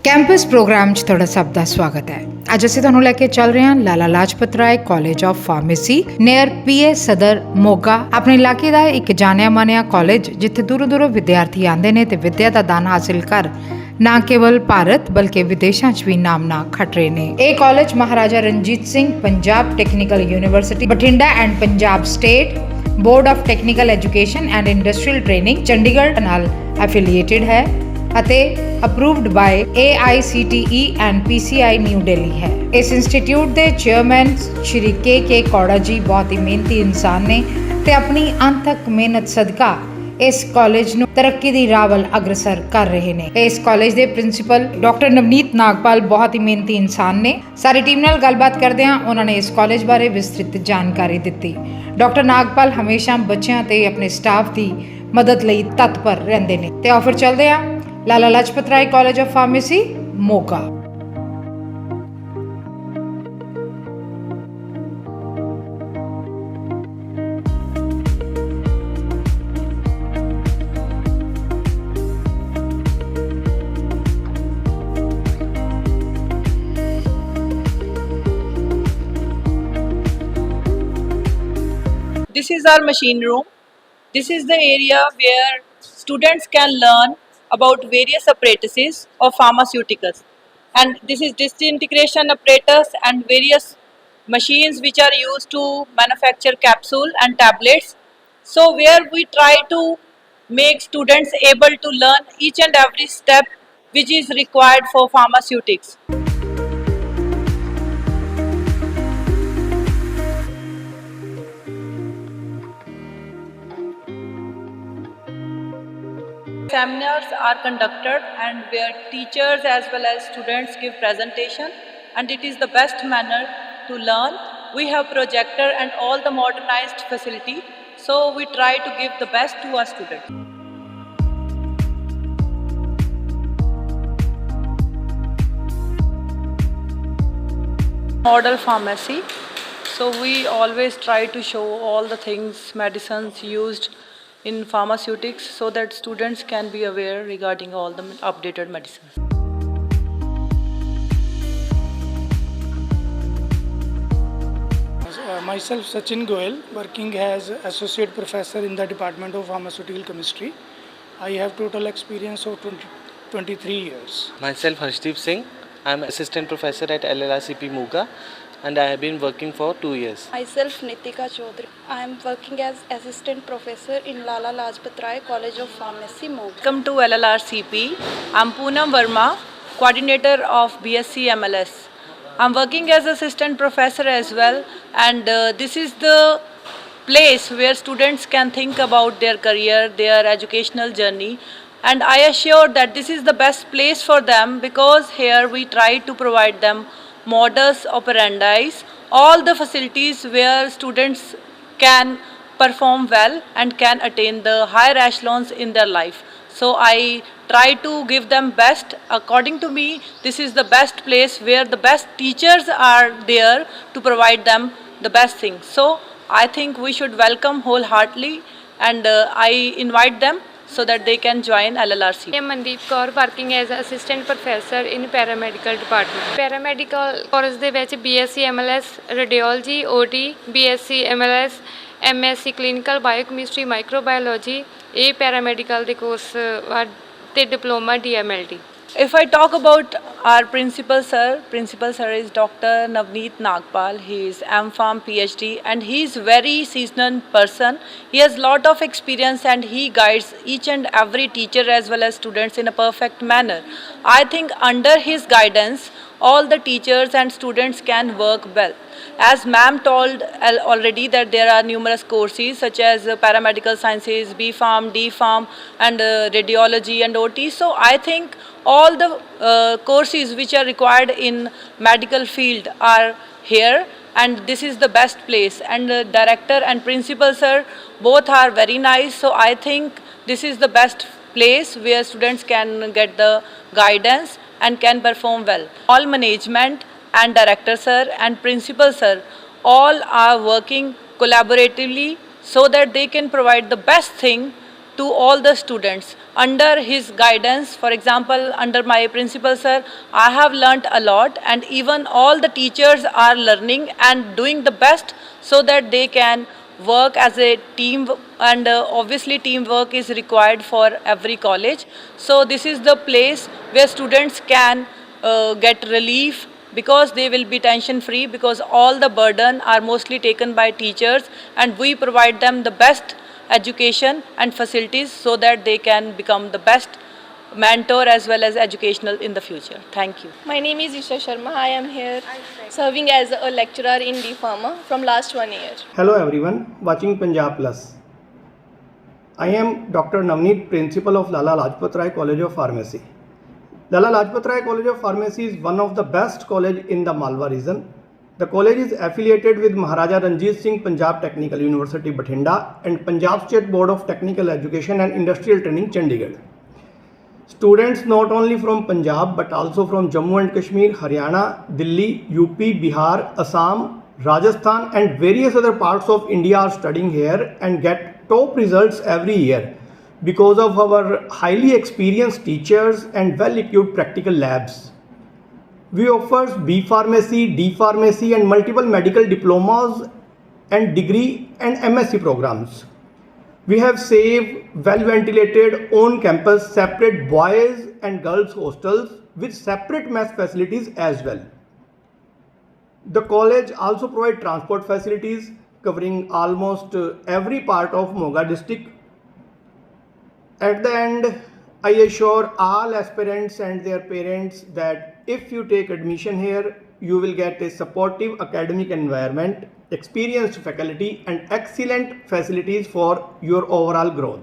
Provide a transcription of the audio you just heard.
Campus programme 'ਚ ਤੁਹਾਡਾ ਸਭ ਦਾ ਸਵਾਗਤ ਹੈ। ਅੱਜ ਅਸੀਂ ਤੁਹਾਨੂੰ ਲੈ ਕੇ ਚੱਲ ਰਹੇ ਹਾਂ ਲਾਲਾ Lajpat Rai college of pharmacy near ਪੀਏ ਸਦਰ ਮੋਗਾ। ਆਪਣੇ ਇਲਾਕੇ ਦਾ ਇੱਕ ਜਾਣਿਆ ਮਾਨਿਆ ਕਾਲਜ ਜਿੱਥੇ ਦੂਰੋਂ ਦੂਰੋਂ ਵਿਦਿਆਰਥੀ ਆਉਂਦੇ ਨੇ ਤੇ ਵਿੱਦਿਆ ਦਾ ਦਾਨ ਹਾਸਿਲ ਕਰ ਨਾ ਕੇਵਲ ਭਾਰਤ ਬਲਕਿ ਵਿਦੇਸ਼ਾਂ 'ਚ ਵੀ ਨਾਮ ਨਾ ਖੱਟ ਰਹੇ ਨੇ। ਇਹ college Maharaja Ranjit Singh Punjab Technical University Bathinda and Punjab State Board of Technical Education and Industrial Training Chandigarh ਨਾਲ ਐਫੀਲੀਏਟਿਡ ਹੈ ਅਤੇ approved by AICTE and PCI New Delhi ਹੈ। ਇਸ ਇੰਸਟੀਚਿਊਟ ਦੇ ਚੇਅਰਮੈਨ ਸ਼੍ਰੀ ਕੇ ਕੌੜਾ ਜੀ ਬਹੁਤ ਹੀ ਮਿਹਨਤੀ ਇਨਸਾਨ ਨੇ ਤੇ ਆਪਣੀ ਅੰਤਕ ਮਿਹਨਤ ਸਦਕਾ ਇਸ ਕਾਲਜ ਨੂੰ ਤਰੱਕੀ ਦੀ ਰਾਹ ਵੱਲ ਅਗਰਸਰ ਕਰ ਰਹੇ ਨੇ। ਇਸ ਕਾਲਜ ਦੇ ਪ੍ਰਿੰਸੀਪਲ ਡਾਕਟਰ ਨਵਨੀਤ ਨਾਗਪਾਲ ਬਹੁਤ ਹੀ ਮਿਹਨਤੀ ਇਨਸਾਨ ਨੇ। ਸਾਰੀ ਟੀਮ ਨਾਲ ਗੱਲਬਾਤ ਕਰਦੇ ਹਾਂ, ਉਹਨਾਂ ਨੇ ਇਸ ਕਾਲਜ ਬਾਰੇ ਵਿਸਤ੍ਰਿਤ ਜਾਣਕਾਰੀ ਦਿੱਤੀ। ਡਾਕਟਰ ਨਾਗਪਾਲ ਹਮੇਸ਼ਾ ਬੱਚਿਆਂ ਤੇ ਆਪਣੇ ਸਟਾਫ ਦੀ ਮਦਦ ਲਈ ਤਤਪਰ ਰਹਿੰਦੇ ਨੇ ਤੇ ਆਫਰ ਚੱਲਦੇ ਆ Lala Lajpat Rai college of pharmacy Moga. This is our machine room. This is the area where students can learn about various apparatuses of pharmaceuticals. And this is disintegration apparatus and various machines which are used to manufacture capsule and tablets. So where we try to make students able to learn each and every step which is required for pharmaceutics. Seminars are conducted and where teachers as well as students give presentation, and it is the best manner to learn. We have projector and all the modernized facility, so we try to give the best to our students. Model pharmacy, so we always try to show all the things, medicines used in pharmaceutics so that students can be aware regarding all the updated medicines. Myself Sachin Goel, working as Associate Professor in the Department of Pharmaceutical Chemistry. I have total experience of 23 years. Myself Harshdeep Singh, I am Assistant Professor at LLRCP Moga and I have been working for 2 years. Myself Nitika Chaudhary. I am working as Assistant Professor in Lala Lajpat Rai College of Pharmacy, Moga. Welcome to LLRCP. I am Poonam Verma, Coordinator of BSc MLS. I am working as Assistant Professor as well, and this is the place where students can think about their career, their educational journey, and I assure that this is the best place for them because here we try to provide them modus operandi, all the facilities where students can perform well and can attain the higher echelons in their life. So I try to give them best. According to me, this is the best place where the best teachers are there to provide them the best things. So I think we should welcome wholeheartedly, and I invite them so that they can join LLRC. I am Mandeep Kaur, working as Assistant Professor in Paramedical Department. Paramedical course ਦੇ ਵਿੱਚ BSc MLS Radiology, OT, BSc MLS, MSc Clinical Biochemistry, Microbiology, ਇਹ Paramedical ਦੇ course ਤੇ Diploma DMLT. If I talk about our principal sir is Dr. Navneet Nagpal. He is MPharm PhD and he is very seasoned person. He has lot of experience and he guides each and every teacher as well as students in a perfect manner. I think under his guidance, all the teachers and students can work well. As ma'am told already that there are numerous courses such as paramedical sciences, B.Pharm, D.Pharm and radiology and OT. So I think all the courses which are required in medical field are here, and this is the best place, and the director and principal sir both are very nice. So I think this is the best place where students can get the guidance and can perform well. All management and director sir and principal sir all are working collaboratively so that they can provide the best thing to all the students. under his guidance, for example, under my principal sir, I have learnt a lot, and even all the teachers are learning and doing the best so that they can work as a team, and obviously teamwork is required for every college. So this is the place where students can get relief, because they will be tension free, because all the burden are mostly taken by teachers, and we provide them the best education and facilities so that they can become the best mentor as well as educational in the future. Thank you. My name is Isha Sharma. I am here serving as a lecturer in D Pharma from last 1 year. Hello everyone watching Punjab Plus. I am Dr. Navneet, Principal of Lala Lajpat Rai College of Pharmacy. Lala Lajpat Rai College of Pharmacy is one of the best college in the Malwa region. The college is affiliated with Maharaja Ranjit Singh Punjab Technical University Bathinda and Punjab State Board of Technical Education and Industrial Training Chandigarh. Students not only from Punjab but also from Jammu and Kashmir, Haryana, Delhi, UP, Bihar, Assam, Rajasthan and various other parts of India are studying here and get top results every year because of our highly experienced teachers and well-equipped practical labs. We offer B Pharmacy, D Pharmacy and multiple medical diplomas and degree and MSc programs. We have safe, well-ventilated, on-campus separate boys and girls hostels with separate mess facilities as well. The college also provides transport facilities covering almost every part of Moga district. At the end, I assure all aspirants and their parents that if you take admission here, you will get a supportive academic environment, experienced faculty and excellent facilities for your overall growth.